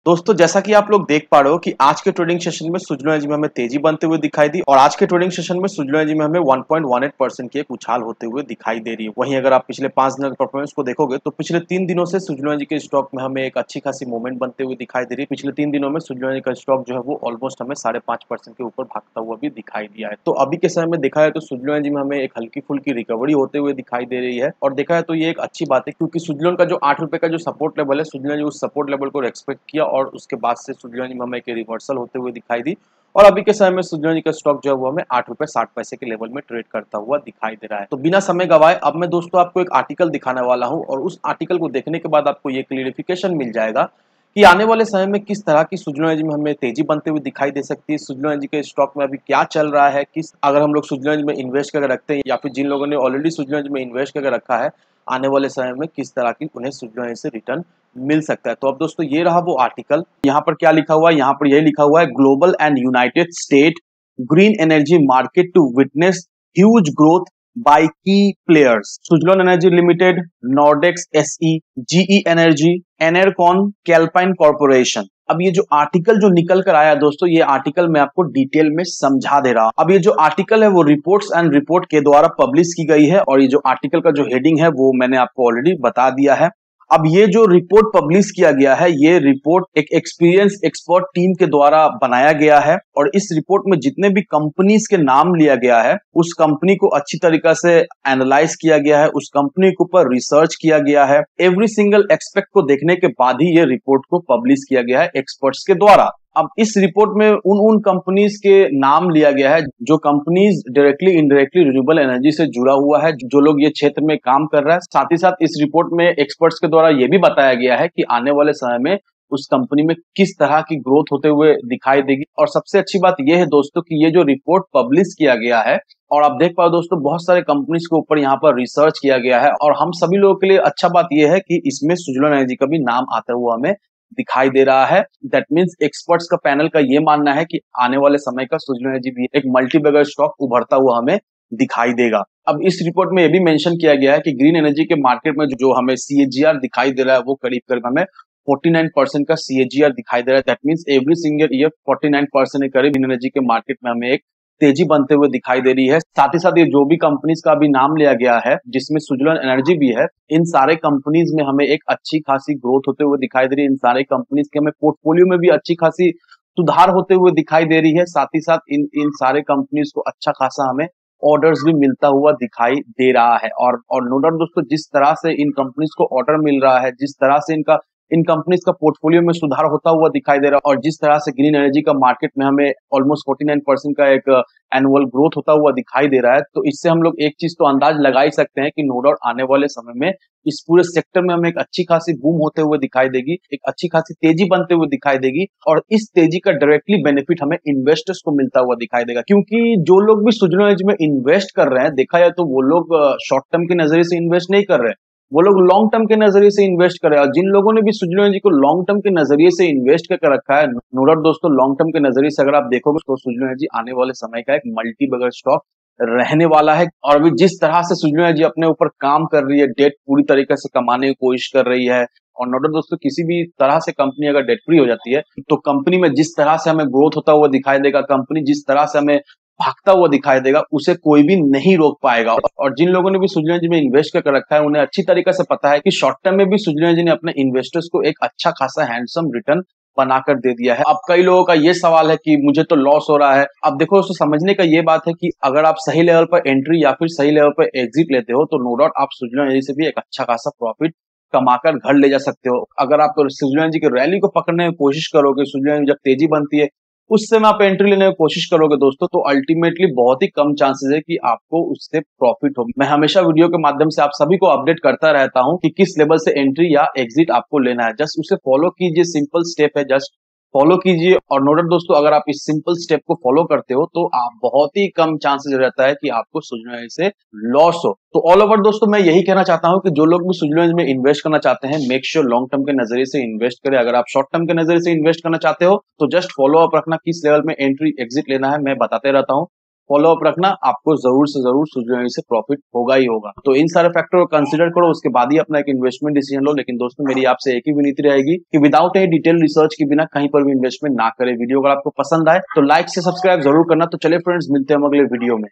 दोस्तों जैसा कि आप लोग देख पा रहे हो कि आज के ट्रेडिंग सेशन में सुजलो एनर्जी में हमें तेजी बनते हुए दिखाई दी और आज के ट्रेडिंग सेशन में सुजलो एनर्जी में हमें 1.18% की एक उछाल होते हुए दिखाई दे रही है। वहीं अगर आप पिछले 5 दिनों के परफॉर्मेंस को देखोगे तो पिछले 3 दिनों से सुजलो एनर्जी के स्टॉक में हमें एक अच्छी खासी मूवमेंट बनते हुए दिखाई दे रही है। पिछले 3 दिनों में सुजलो एनर्जी का स्टॉक जो है वो ऑलमोस्ट हमें 5.5% के ऊपर भागता हुआ भी दिखाई दिया है। तो अभी के समय में देखा है तो सुजलो एनर्जी में हमें एक हल्की फुल्की रिकवरी होते हुए दिखाई दे रही है और देखा है तो ये एक अच्छी बात है क्योंकि सुजलोन का जो 8 रुपए का जो सपोर्ट लेवल है, सुजलो ने उस सपोर्ट लेवल को रेस्पेक्ट किया और उसके बाद से सुजलो में हमें एक रिवर्सल होते हुए दिखाई दी और अभी के समय में सुजलो का स्टॉक जो है वो हमें 8 रुपए 60 पैसे के लेवल में ट्रेड करता हुआ दिखाई दे रहा है। तो बिना समय गवाए अब मैं दोस्तों आपको एक आर्टिकल दिखाने वाला हूं और उस आर्टिकल को देखने के बाद आपको ये क्लियरिफिकेशन मिल जाएगा कि आने वाले समय में किस तरह की सुजलो एनर्जी में हमें तेजी बनते हुए दिखाई दे सकती है। सुजलो एनर्जी के स्टॉक में अभी क्या चल रहा है, किस अगर हम लोग सुजलो एनर्जी में इन्वेस्ट करके रखते हैं या फिर जिन लोगों ने ऑलरेडी सुजलो एनर्जी में इन्वेस्ट करके रखा है, आने वाले समय में किस तरह की उन्हें सुजलो एनर्जी से रिटर्न मिल सकता है। तो अब दोस्तों ये रहा वो आर्टिकल। यहाँ पर क्या लिखा हुआ है, यहाँ पर यही लिखा हुआ है global and United State green energy market to witness huge growth by key players. Suzlon energy limited, Nordex SE, GE energy, Enercon, Calpine corporation. अब ये जो आर्टिकल जो निकल कर आया दोस्तों, ये आर्टिकल मैं आपको डिटेल में समझा दे रहा हूं। अब ये जो आर्टिकल है वो रिपोर्ट्स एंड रिपोर्ट के द्वारा पब्लिश की गई है और ये जो आर्टिकल का जो हेडिंग है वो मैंने आपको ऑलरेडी बता दिया है। अब ये जो रिपोर्ट पब्लिश किया गया है, ये रिपोर्ट एक एक्सपीरियंस एक्सपर्ट टीम के द्वारा बनाया गया है और इस रिपोर्ट में जितने भी कंपनीज के नाम लिया गया है, उस कंपनी को अच्छी तरीका से एनालाइज किया गया है, उस कंपनी के ऊपर रिसर्च किया गया है। एवरी सिंगल एक्सपेक्ट को देखने के बाद ही ये रिपोर्ट को पब्लिश किया गया है एक्सपर्ट्स के द्वारा। अब इस रिपोर्ट में उन कंपनीज के नाम लिया गया है जो companies directly indirectly renewable energy से जुड़ा हुआ है, जो लोग ये क्षेत्र में काम कर रहा है। साथ ही साथ इस रिपोर्ट में एक्सपर्ट्स के द्वारा ये भी बताया गया है कि आने वाले समय में उस कंपनी में किस तरह की ग्रोथ होते हुए दिखाई देगी। और सबसे अच्छी बात यह है दोस्तों कि ये जो रिपोर्ट पब्लिश किया गया है और आप देख पाओ दोस्तों, बहुत सारे कंपनीज के ऊपर यहाँ पर रिसर्च किया गया है और हम सभी लोगों के लिए अच्छा बात यह है कि इसमें सुजलोन एनर्जी का भी नाम आता हुआ हमें दिखाई दे रहा है। दैट मीन्स एक्सपर्ट्स का पैनल का ये मानना है कि आने वाले समय का सुजलोन एनर्जी भी एक मल्टी बैगर स्टॉक उभरता हुआ हमें दिखाई देगा। अब इस रिपोर्ट में ये भी मेंशन किया गया है कि ग्रीन एनर्जी के मार्केट में जो हमें सीएजीआर दिखाई दे रहा है वो करीब करीब हमें 49% का सीएजीआर दिखाई दे रहा है। That means every single year 49% के करीब ग्रीन एनर्जी के मार्केट में हमें एक तेजी बनते हुए दिखाई दे रही है। साथ ही साथ ये जो भी कंपनीज का भी नाम लिया गया है जिसमें सुजलोन एनर्जी भी है, इन सारे कंपनीज में हमें एक अच्छी खासी ग्रोथ होते हुए दिखाई दे रही है। इन सारे कंपनीज के हमें पोर्टफोलियो में भी अच्छी खासी सुधार होते हुए दिखाई दे रही है। साथ ही साथ इन सारे कंपनीज को अच्छा खासा हमें ऑर्डर्स भी मिलता हुआ दिखाई दे रहा है और नो डाउट दोस्तों, जिस तरह से इन कंपनीज को ऑर्डर मिल रहा है, जिस तरह से इन कंपनीज का पोर्टफोलियो में सुधार होता हुआ दिखाई दे रहा है और जिस तरह से ग्रीन एनर्जी का मार्केट में हमें ऑलमोस्ट 49% का एक एनुअल ग्रोथ होता हुआ दिखाई दे रहा है, तो इससे हम लोग एक चीज तो अंदाज लगा ही सकते हैं कि नो डाउट आने वाले समय में इस पूरे सेक्टर में हमें एक अच्छी खासी बूम होते हुए दिखाई देगी, एक अच्छी खासी तेजी बनते हुए दिखाई देगी और इस तेजी का डायरेक्टली बेनिफिट हमें इन्वेस्टर्स को मिलता हुआ दिखाई देगा। क्योंकि जो लोग भी सुजलोन एनर्जी में इन्वेस्ट कर रहे हैं, देखा जाए तो वो लोग शॉर्ट टर्म के नजरिए से इन्वेस्ट नहीं कर रहे हैं, वो लोग लॉन्ग टर्म के नजरिए से इन्वेस्ट कर रहे हैं। और जिन लोगों ने भी सुजलोन एनर्जी को लॉन्ग टर्म के नजरिए से इन्वेस्ट करके रखा है, नो डाउट दोस्तों, लॉन्ग टर्म के नजरिए से अगर आप देखोगे तो सुजलोन एनर्जी आने वाले समय का एक मल्टी बगर स्टॉक रहने वाला है। और अभी जिस तरह से सुजलोन एनर्जी अपने ऊपर काम कर रही है, डेट पूरी तरीके से कमाने की कोशिश कर रही है और नो डाउट दोस्तों, किसी भी तरह से कंपनी अगर डेट फ्री हो जाती है तो कंपनी में जिस तरह से हमें ग्रोथ होता हुआ दिखाई देगा, कंपनी जिस तरह से हमें भागता हुआ दिखाई देगा, उसे कोई भी नहीं रोक पाएगा। और जिन लोगों ने भी सुजलोन एनर्जी में इन्वेस्ट करके रखा है, उन्हें अच्छी तरीके से पता है कि शॉर्ट टर्म में भी सुजलोन एनर्जी ने अपने इन्वेस्टर्स को एक अच्छा खासा हैंडसम रिटर्न बनाकर दे दिया है। अब कई लोगों का ये सवाल है कि मुझे तो लॉस हो रहा है। अब देखो दोस्तों, समझने का ये बात है कि अगर आप सही लेवल पर एंट्री या फिर सही लेवल पर एग्जिट लेते हो तो नो डाउट आप सुजलोन एनर्जी से भी एक अच्छा खासा प्रॉफिट कमाकर घर ले जा सकते हो। अगर आप सुजलोन एनर्जी की रैली को पकड़ने की कोशिश करोगे, सुजलोन एनर्जी जब तेजी बनती है उस समय आप एंट्री लेने की कोशिश करोगे दोस्तों, तो अल्टीमेटली बहुत ही कम चांसेस है कि आपको उससे प्रॉफिट हो। मैं हमेशा वीडियो के माध्यम से आप सभी को अपडेट करता रहता हूं कि किस लेवल से एंट्री या एग्जिट आपको लेना है। जस्ट उसे फॉलो कीजिए, सिंपल स्टेप है, जस्ट फॉलो कीजिए। और नो डाउट दोस्तों, अगर आप इस सिंपल स्टेप को फॉलो करते हो तो आप बहुत ही कम चांसेस रहता है कि आपको सुजलोन एनर्जी से लॉस हो। तो ऑल ओवर दोस्तों, मैं यही कहना चाहता हूं कि जो लोग भी सुजलोन एनर्जी में इन्वेस्ट करना चाहते हैं, मेक श्योर लॉन्ग टर्म के नजरिए से इन्वेस्ट करें। अगर आप शॉर्ट टर्म के नजरिए से इन्वेस्ट करना चाहते हो तो जस्ट फॉलो अप रखना, किस लेवल में एंट्री एग्जिट लेना है, मैं बताते रहता हूं। फॉलो अप रखना, आपको जरूर से जरूर सुजलॉन से प्रॉफिट होगा ही होगा। तो इन सारे फैक्टर को कंसिडर करो, उसके बाद ही अपना एक इन्वेस्टमेंट डिसीजन लो। लेकिन दोस्तों मेरी आपसे एक ही विनती रहेगी कि विदाउट एनी डिटेल रिसर्च के बिना कहीं पर भी इन्वेस्टमेंट ना करें। वीडियो अगर आपको पसंद आए तो लाइक से सब्सक्राइब जरूर करना। तो चलिए फ्रेंड्स, मिलते हैं हम अगले वीडियो में।